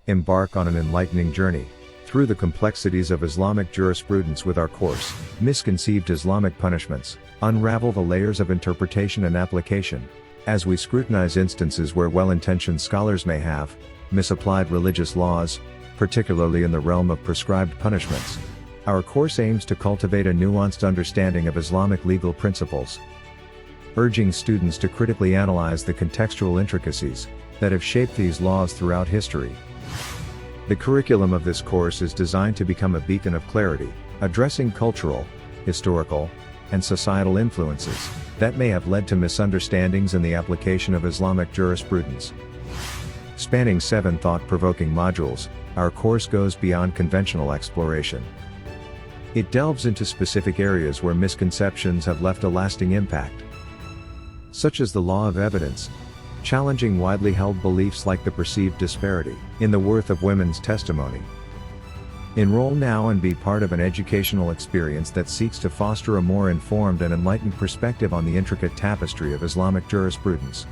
Embark on an enlightening journey through the complexities of Islamic jurisprudence with our course, Misconceived Islamic Punishments. Unravel the layers of interpretation and application, as we scrutinize instances where well-intentioned scholars may have misapplied religious laws, particularly in the realm of prescribed punishments. Our course aims to cultivate a nuanced understanding of Islamic legal principles, urging students to critically analyze the contextual intricacies that have shaped these laws throughout history. The curriculum of this course is designed to become a beacon of clarity, addressing cultural, historical, and societal influences that may have led to misunderstandings in the application of Islamic jurisprudence. Spanning 7 thought-provoking modules, our course goes beyond conventional exploration. It delves into specific areas where misconceptions have left a lasting impact, such as the law of evidence, challenging widely held beliefs like the perceived disparity in the worth of women's testimony. Enroll now and be part of an educational experience that seeks to foster a more informed and enlightened perspective on the intricate tapestry of Islamic jurisprudence.